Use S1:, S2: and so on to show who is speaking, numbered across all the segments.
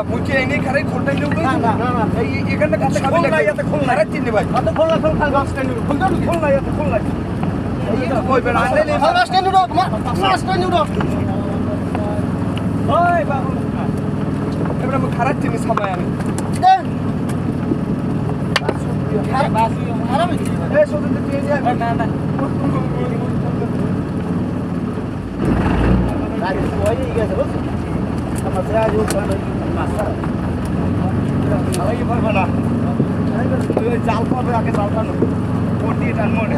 S1: मुझे नहीं खरे खोलते नहीं हुए ना ये करने का खोलना या तो खोलना रहती नहीं भाई तो खोलना बस स्टैंड खोलना या तो खोलना ये तो कोई बना ले ले बस स्टैंड उड़ो बस स्टैंड उड़ो ओए बाबू एबरा मैं खरा थी समय आने आराम ए सोते ते जा ना ना रात को ये गया बस समस्या जो कर मास्टर ये बना जाल पर आके जाल पर कोटी टन मोड़े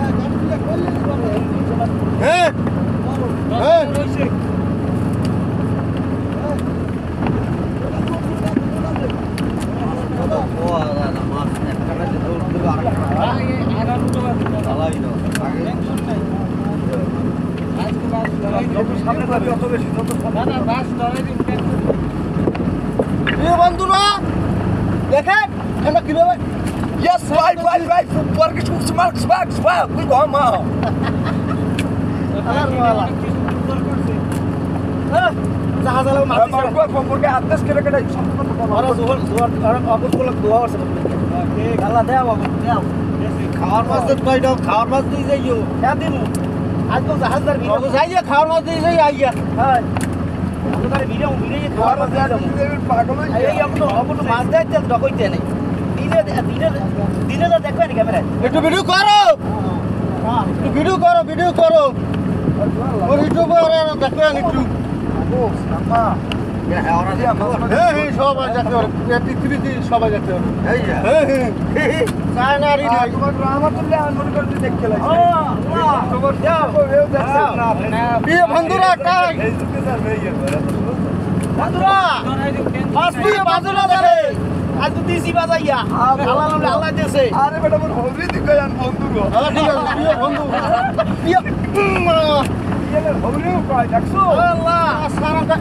S1: বন্ধুরা দেখেন আমরা কিভাবে Yes, right. Porque tu smart swag. We go ma. জাহাজালে much porque atas kira kada ara জোহর আর অবুল কোলা দোয়া আছে কে গালা দেও দেও খাওয়ার মাছ তো কই দাও খাওয়ার মাছ দিই যাইও কে দিমু আজ তো জাহাজদার ভিডিও তো যাইয়া খাওয়ার মাছ দিই যাই আইয়া হ্যাঁ আমাদের ভিডিও খাওয়ার মাছ দেই পাগল এই আপনি মাছ দেইতে ডকইতে নাই দিনে তো দেখবেন ক্যামেরায় একটু ভিডিও করো একটু ভিডিও করো ও ইউটিউবে আর দেখবেন একটু সবাই দেখতে পারে পৃথিবীতে সবাই দেখতে পারে বন্ধুরা আজ তো দিছি বাজাইয়া আল্লাহ নামে আল্লাহ দেছে আরে বেটা মন হবি দিকে জান বন্ধু গো ঠিক আছে প্রিয় বন্ধু প্রিয় এলে হবি কই দেখছো আল্লাহ সারাটা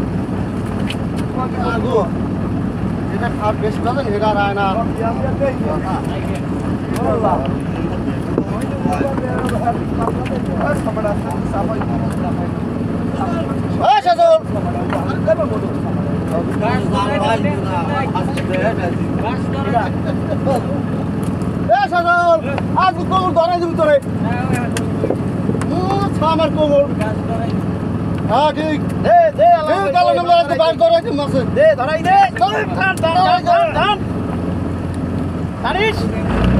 S1: আগো এটা খাট বেশি বাজে হেডা রায় না আল্লাহ ওই সাজল আজ কোমর ধরাই দিবি তোরে আমার কোমর হ্যাঁ ঠিক বাইর ধরাই দিবি মাসে দে ধরাই দে জানিস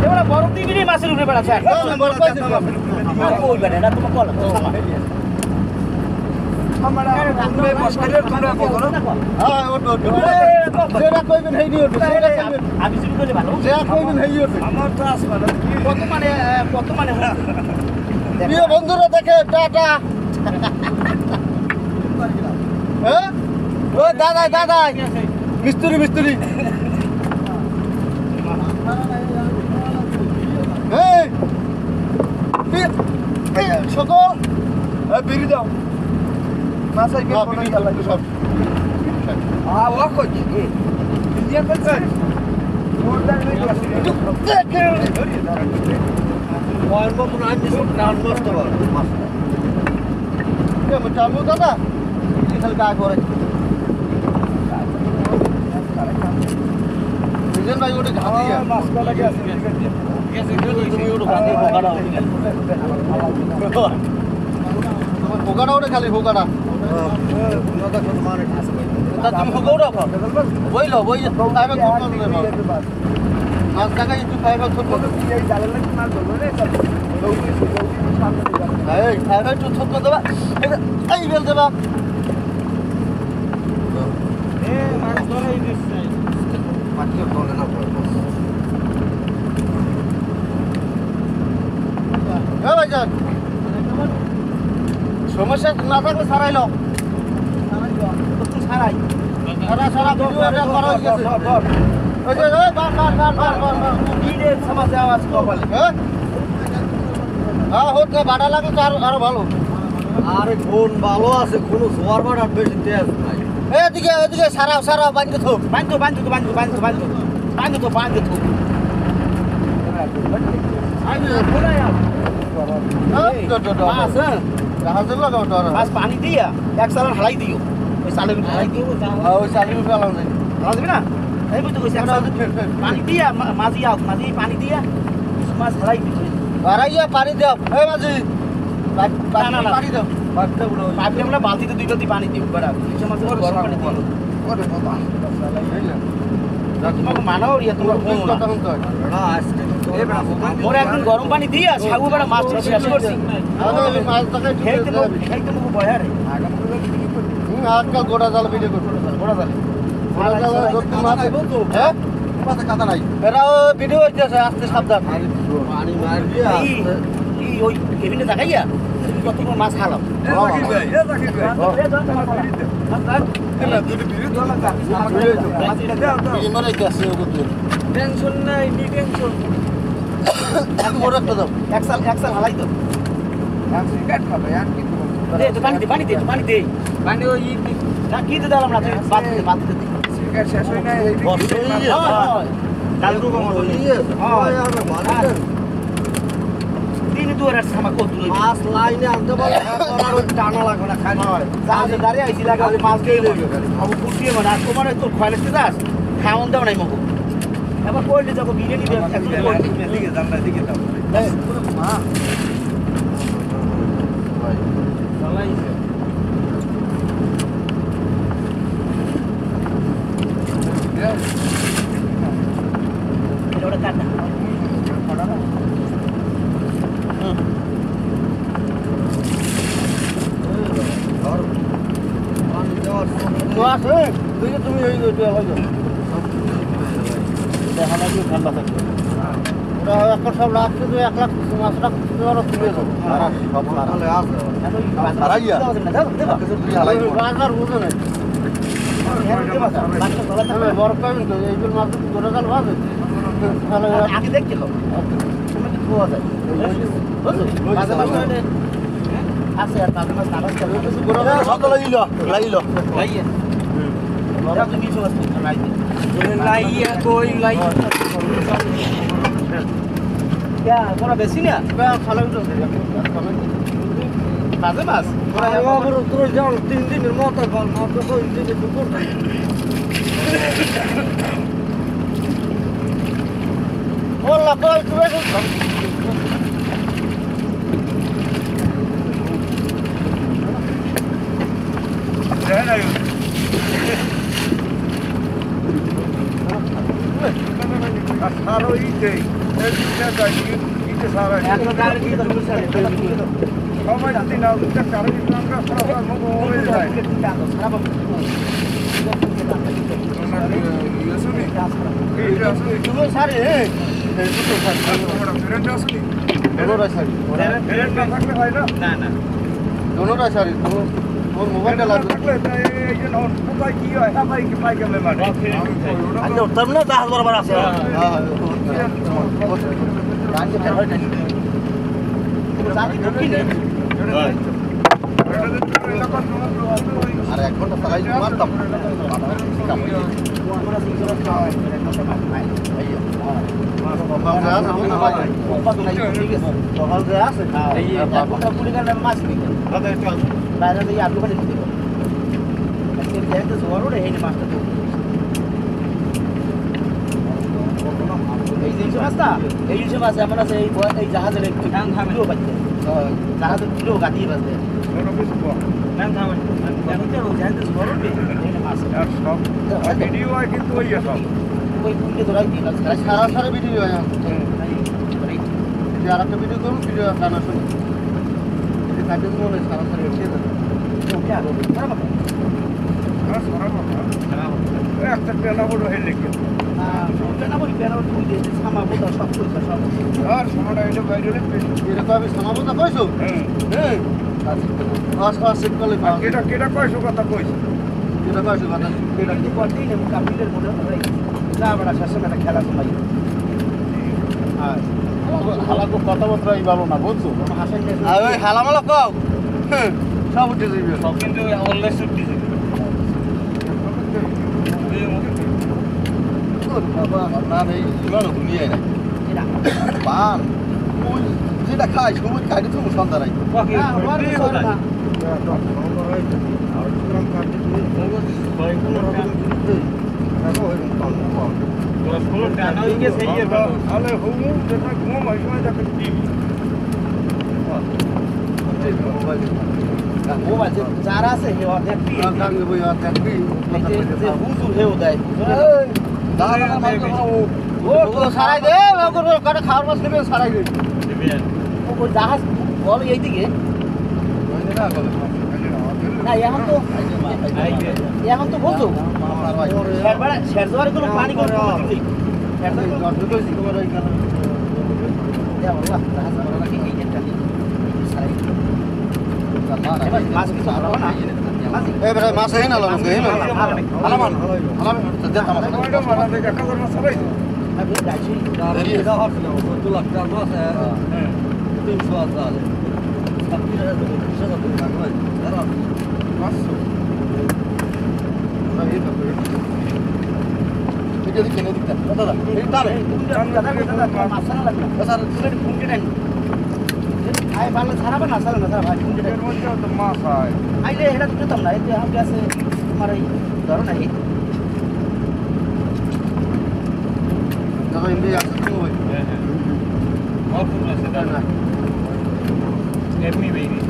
S1: এবার বরফ দিবি রে মাছের উপরে বেড়াচ্ছে আমরা তুমি মস্কারের তোমরা কখনো হ্যাঁ ওটো যেটা কইবেন হেই দিও সেটা কইবেন আমি শুরু করে ভালো যেটা কইবেন হেই দিও আমার তো আসবে না কত মানে প্রিয় বন্ধুরা দেখে টাটা হ্যাঁ ও দাদা মিস্ত্রি এই সকল বিড়ি দাও Masa ini apa nih kalau itu? Awak kok ini? Dia kan? Mudah ni itu. Wah, mau pun ada down most tu. Ya macam tu dah. Ini kalau kau korek. Sejen bayi udah ganti ya. Masker lagi asal. Ya sejen itu udah ganti bogada. Bogada udah kali bogada. তুমি গৌরব বইল বই তাইবে কোন মাছ জায়গায় একটু খাইবা ছোট এই একটু ছোট করে দেবা এই বেল দেবা মাছ ধরাই দিচ্ছে মাছকে বলে না ভাইজান সমস্যা না থাকলে সারাইল সারাই সারা ভিডিও এটা করা হয়ে গেছে ওই যে সমাজে আওয়াজ কপালে হ্যাঁ হোক না বাড়া লাগলে তো আরো ভালো আরে কোন ভালো আছে কোনো জোয়ার বাড়ার বেশি তেজ নাই এদিকে এদিকে সারা বাঁধতে থাক বাঁধতে মাছ পানি দিয়া এক সালান হালাই দিও ওই সালের হালাই দিও ওই সালের ফেলাও নাই হালা দিবি না এই বুঝতে কইছি পানি দিয়া মাঝি আও মাঝি পানি দিয়া মাছ হালাই দিও হারাইয়া পানি দাও এই মাঝি পানি দাও পাইপে আমরা বালতিতে 2 বালতি পানি দিই বড়া কিছু মাছ গরম পানি দিও ওরে বাবা তোমাকে মানাও রিয়া তোমার ফোন কথা শুনতে হয় মোরে একদিন গরম পানি দিয়া ছাগু বড় মাছ শেষ করছি খাইতে মুখ বয়া রে আজকাল গোড়া জাল ভিডিও করছো গোড়া জাল মাছ হ্যাঁ মাছ কাটা নাই এরাও ভিডিও হইতেছে আস্তে সাবধান পানি মারবি এই ওই কেবিনে দেখাইয়া কত মাছ খালাম টেনশন নাই নি টেনশন এক সাল হালাই দাও পানি দে ওই কি দিলাম না শেষ হয় না দিন দুয়ার সামা কত মাছ লাইনে আনতে পারে টানা লাগবে না খাই জাহাজে দাঁড়িয়ে আইছি লাগে মাছ দিয়ে লইবে আবু কুটিয়ে মানে আর তোমার তো খয়লাতে যাস খাওন দাও নাই মগো এবার কইলে যাবো বিরিয়ানি দিয়ে একটু কইলে দিকে জানলা দিকে দাও মা ভাই চালাইছে এটা ওটা কাটা তুমি দেখা লাগবে ঠান্ডা থাকবে ওরা এখন সব রাখছে তো 1 লাখ মাছ রাখছে ওরা তুলে দেবো বাজার বুঝে নেই বড় পাবেন তো এইগুলো মাছ গোটা জাল বাজে আগে দেখছিল তুমি কি খোয়া যায় আছে আর তাদের মাছ তারা কিছু গোটা সব লাগিল Orang tu ni semua tu lain. Lain koi lain. Ya, korang besi ni? Bah, kalau itu. Taze mas. Korang baru terus jalan 3 दिन motor ko ini cukup. Olah kau tu aku. Jangan ayo. Saro ite, এটা যাই ite সারা এখন গাড়ি কি তো বুঝছ সবাই দিন না উঠতে কারণ ইসলামটা সরকার মগ হয়ে যায় খারাপ আসুনি এই আসুনি তুমি সারে এই দুটো সারে তোমরা ফ্রেন্ড আসুনি দোনোটা সারে ফ্রেন্ড না থাকলে হয় না না দোনোটা সারে তোর মোবাইলটা লাগবে এই যে নন কোথায় কি হয় সবাই কি পাই কেমনে মানে আচ্ছা তবে না 10 বরাবর আছে হ্যাঁ রাজ্য ফের হয় না সাথে ঢুকি নেই আরে 1 ঘন্টা চালাই মারতাম আমরা সিঙ্গেল খাওয়াই সকাল যে আছে এই একটা পুরি কাটা মাছ নিকে বাইরে দিয়ে আলু কাটি দিতে আজকে যেতে জোয়ার ওরে এই মাছটা তো এই যে মাছটা এই যে মাছ আমরা এই জাহাজের একটু ধান খামিও বাজছে জাহাজের কিলো গাতি বাজছে নাম খামেন এখন তো জাহাজের জোয়ার ওরে এই মাছ আর সব ভিডিও হয় কিন্তু ওই সব ওই পুরো ধরাই দিই সারা ভিডিও হয়
S2: আর একটা ভিডিও করুন ভিডিও গানা শুনুন যদি থাকে মনে সারাসারি এসে যাবে
S1: একটা পেনা বড় হয়ে লেগে পেনা বড় তুই দিয়েছিস সামা বোতা সব পয়সা সব আর সামাটা এটা বাইরে
S2: এটা তো আমি সামা বোতা কইছো হ্যাঁ আচ্ছা সেট করলে
S1: কেটা কেটা কয়শো কথা কইছ
S2: এটা কইছো কথা
S1: এটা কি করতেই না কাপিলের মনে হয় যা বড় শাসন একটা খেলা সময় আর
S2: হালাকো কথাবার্তাই ভালো না বুঝছো
S1: হাসান
S2: ওই হালামালা কও সব উঠে যাবে
S1: সব কিন্তু অলরেডি ছুটি যাবে
S2: বাবা না নেই ইমানও ঘুমিয়ে না পান ওই যেটা খাই সবুজ খাইতে তুমি সন্ধ্যা রাই
S1: যারা আছে হুজুর হেউ দেয় সারাই দে খাওয়ার মাছ নেবে সারাই দে ওই জাহাজ বল এইদিকে না এখন তো বলছো শের জোয়ারে কোনো পানি কোনো
S2: মাছ হেন হালামান
S1: মাছ আইলে এটা তো খেতাম না এতে আমাকে আছে তোমার এই ধরো না এই এমনি বেরিয়ে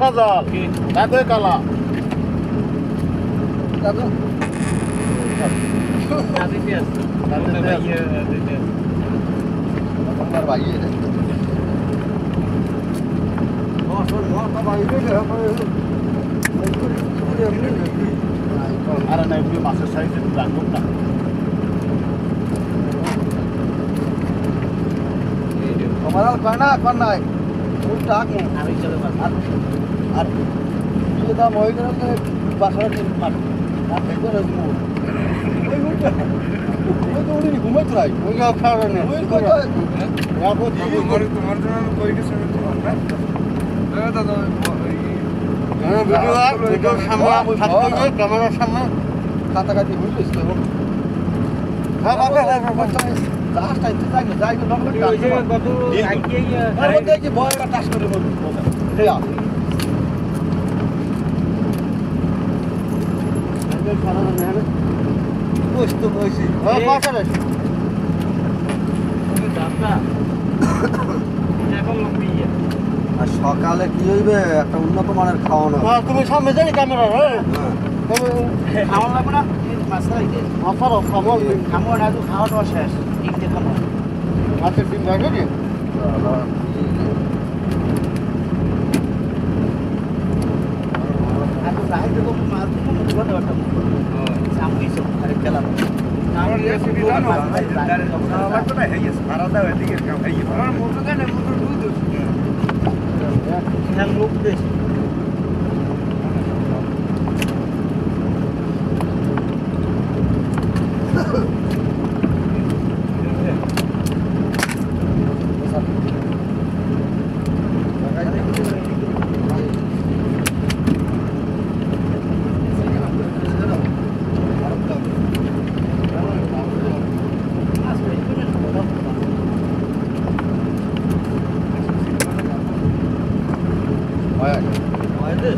S2: সজাল দাদু কালা দাদু আরে না এগুলো মাছের সাইজে রাখুন না আমার আর কয় না কর নাই ডাক
S1: আমি চলে
S2: আর তুই দাম ওই করে বাসার মাঠ ওই তো উনি ঘুমাই তো ওই খাওয়া নেই ওই তোমার জন্য কই গেছে ভিডিও সামনে ক্যামেরার সামনে কাটাকাটি বুঝলিস তো হ্যাঁ জাহাজটা একটু যাই দেখি বয়টা টাচ করে আর সকালে কি হইবে একটা উন্নত মানের খাওয়ানো তুমি সামনে যাই ক্যামেরা
S1: খাওয়া লাগবে না খাওয়া না খাওয়াটা শেষ তিনটে খাওয়া
S2: মাছের ডিম থাকে কি
S1: লোক বেশি
S2: হয়
S1: হয়তো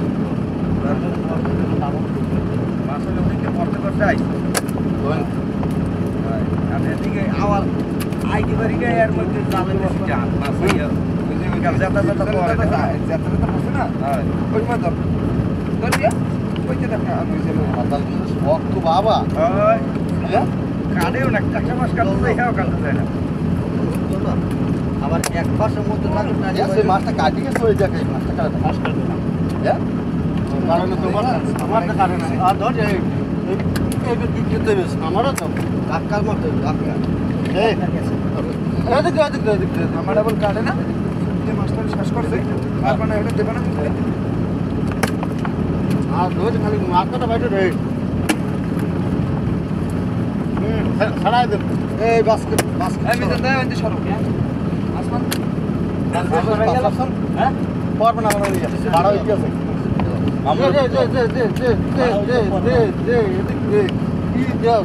S1: মাছের ওদিকে পড়তে করতে আই আমি এদিকে আবার আইতে পারি না এর মধ্যে জালে বসে যান মাছ যাতা যাতা পড়ে যাতা যাতা বসে না ওই মাছ ধর ধরিয়া ওইটা দেখা আমি
S2: মাতাল কিন্তু শক্ত বাবা
S1: কাটেও না কাঁচা মাছ কাটতে যায় হ্যাঁ কাটতে যায় না আবার এক মাসের মধ্যে
S2: মাছটা কাটি গেছে ওই জায়গায় এই মাছটা কাটে মাছ কাটবে না হ্যাঁ কারণ তোমার আমারটা কাটে না আর ধর এই দিতে দেবে আমারও তো
S1: কাকাল মতো কাকা
S2: এই এদিকে
S1: আমার আবার কাটে না যে মাছটা শেষ করছে আর মানে এটা দেবে না
S2: আর রোজ খালি মাছটা বাইরে রে ছাড়াই দেব
S1: এই বাস্কেট আমি তো দেয় ওই সরো আসমান
S2: হ্যাঁ পড়বে না আমার নিয়ে বাড়া হয়ে গেছে আমরা কি দাও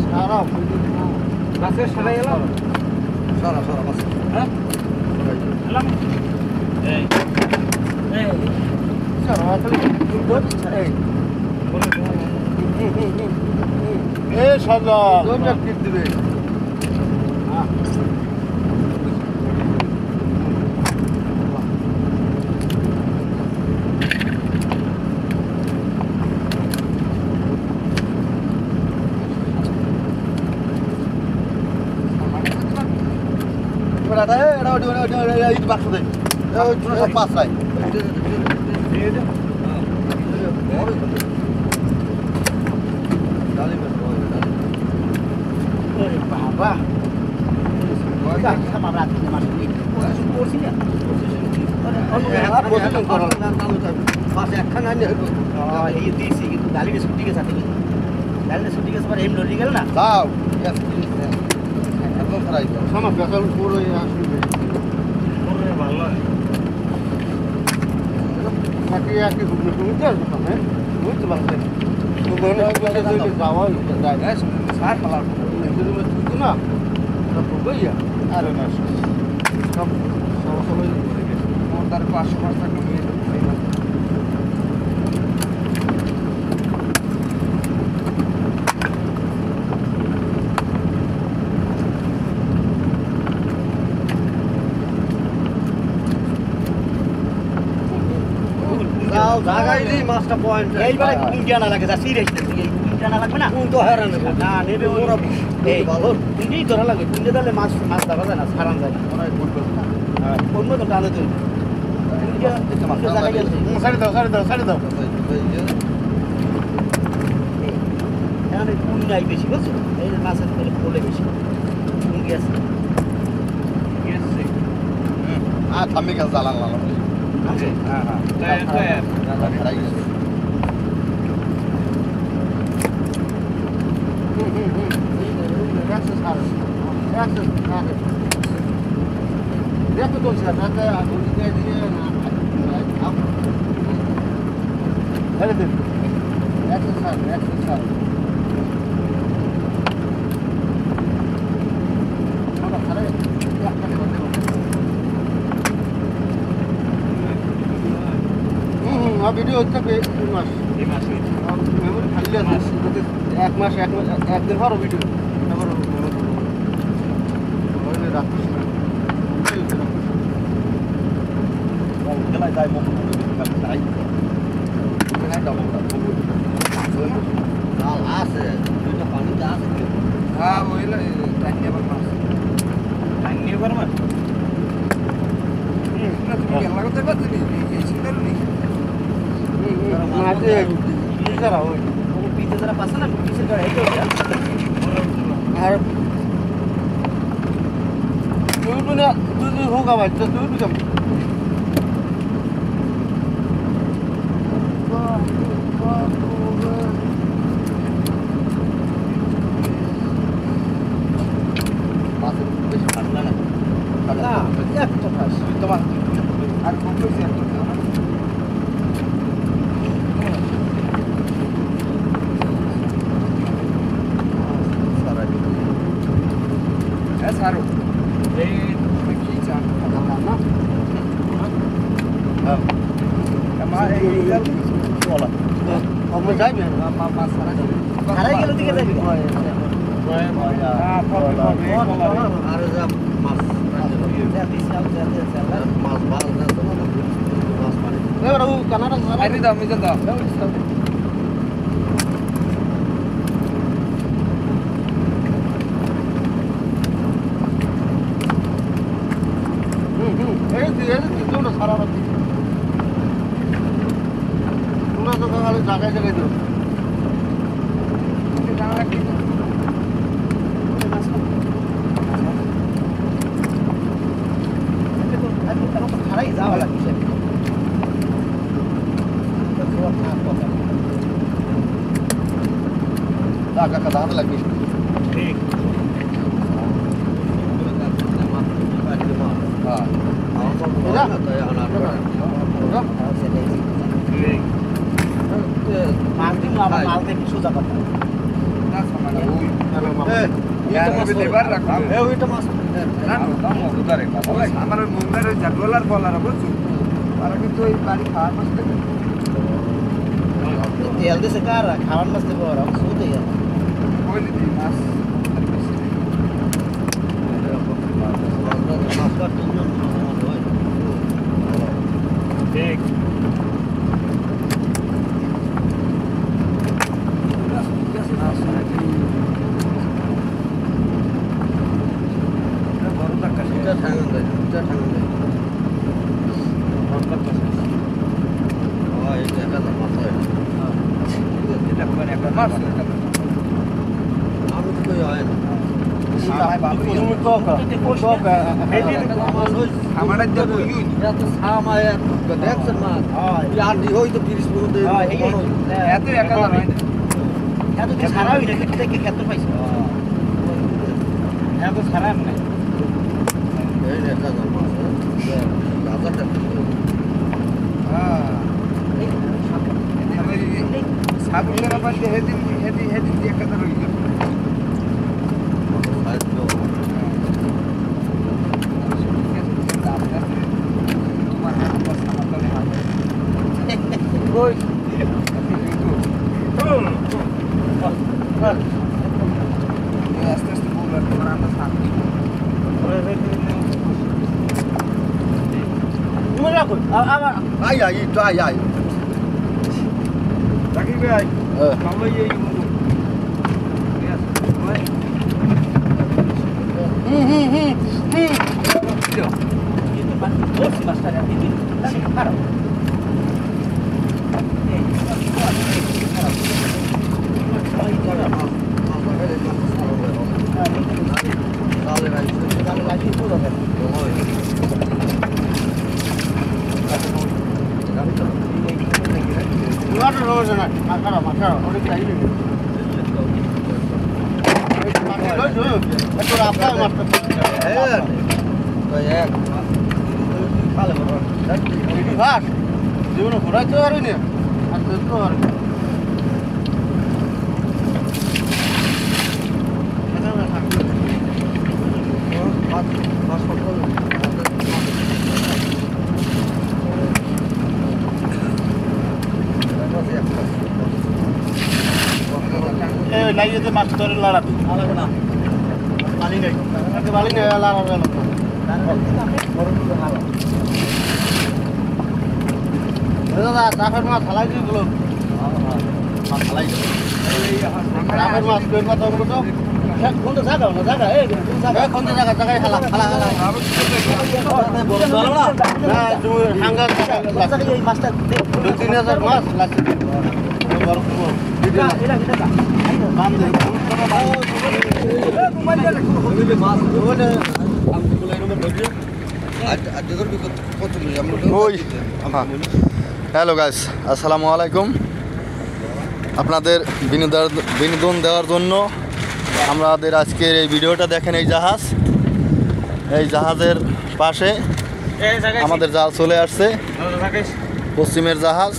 S2: সারা
S1: বাসে সরাই এলাম
S2: সারা বাস
S1: হ্যাঁ এলাম এই এই
S2: সারা খালি এই এই সাজা দুইটা টিপ দিবে পাঁচ রায়
S1: বাবা sama berarti masuk ini porsinya pas একখান আনে oh এই দিছি কিন্তু গালিটা ছুটি গেছে গালিটা ছুটি গেছে পরে এম লড়ি গেল না
S2: দাও একদম ফ্রাই সামা বেকাল পুরো আসবে
S1: ওরে ভালো
S2: নাকি একই ঘুরে ঘুরতে আসবে হ্যাঁ বুঝতে পারছি তো বলে বলে যাওয়া যায়
S1: সার পালা
S2: কিন্তু না বইয়া আরে না সব সবাই
S1: ওর তার 500 টাকা নিয়ে জায়গায় মাছটা পয়েন্ট এইবারে কুইন্টা না লাগে যা সিরিয়াস এই কুইন্টা না লাগবে না কোন তো হারান না নেবে ওরা এই ভালো কুইন্টাই ধরা লাগে কুইন্টা ধরলে মাছ ধরা যায় না সারান যায় না ওরা বলবে হ্যাঁ কোন মতো টানে তুই কুইন্টা জায়গায় গেছে
S2: সাড়ে দাও
S1: এখানে কুইন্টাই বেশি বুঝছো এই মাছের মধ্যে পড়ে বেশি কুইন গেছে
S2: আর থামে গেছে জ্বালান লাগানো
S1: আছে হ্যাঁ হ্যাঁ
S2: দেখো তো স্যার ভিডিও হচ্ছে এই মাস মেমোরি খালি আছে এক মাস একদিন হরো ভিডিও আবার রাখছিস না খেলায় যাই মতো যাই
S1: আছে দুইটা পানিতে আছে হ্যাঁ ওইলা টাইম নেবার মাছ টাইম নেবার মাছ না তুমি গেলা করতে পারছিস এই চিন্তা নেই
S2: মাঝে যারা ওই
S1: পিছে যারা পাছে না পিছে যারা এই
S2: আর তুই না তুই হোক আবার তুই কেমন তোমার আর খুব বেশি সারো এই কি চান না আমরা যাইবে
S1: হারাই গেল দিকে যাবি
S2: আর যা মাছ মাছ মাছ এবার ও কানাডা আইনি দাও মিজান দাও এই দিয়ে তোমরা সারা রাত তোমরা তো খালি জায়গায় জায়গায় দাও
S1: হারাই যাওয়া লাগছে
S2: টাকা কাটা হাতে লাগবে
S1: ঠিক মাল দেখি সোজা কথা
S3: আমার মুম্বাইয়ের জাগলার বলার বুঝছো তারা কিন্তু ওই বাড়ি খাওয়ার মাছ থেকে
S1: তেল দিছে কারা খাওয়ার মাছ দেবো ওরা শুধু
S3: কইলি দি মাছ
S1: ঠিক সারাই না থেকে খেতে পাইছে এত সারা না
S3: সাবুকের পাশে হেদিন হেদিন হেদিন দিয়ে কথা রইল আস্তে আস্তে বলবেন তোমার আমরা শান্তি
S1: তুমি রাখো আবার
S2: আই আই তো আই আই
S3: রাকিব ভাই আমরা এই
S2: জীবনে ঘোরাইতে পারি না আর দেখতে পারি লাগিয়ে যে মাছ ধরে লড়াবি
S1: না পানি নেই
S2: বালি নেই লড়াবে দাদা চাষের মাছ হালাই দিয়েছিল মাছ হালাই চাষের মাছ বের কথা বলতো
S1: কোনটা জায়গা না জায়গা এই
S2: কোনটা জায়গা জায়গায় হালা হালা হালা হ্যাঁ তুমি হাঙ্গার
S1: এই মাছটা
S2: 2-3 হাজার মাছ লাগছে হ্যালো গাইস, আসসালামু আলাইকুম। আপনাদের বিনোদন দেওয়ার জন্য আমাদের আজকের এই ভিডিওটা দেখেন। এই জাহাজের পাশে আমাদের জাহাজ চলে আসছে, পশ্চিমের জাহাজ।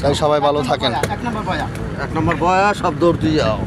S2: তাই সবাই ভালো থাকেন।
S1: 1 নম্বর বয়া
S2: এক নম্বর বয়া সব দৌড় দিয়ে যাও।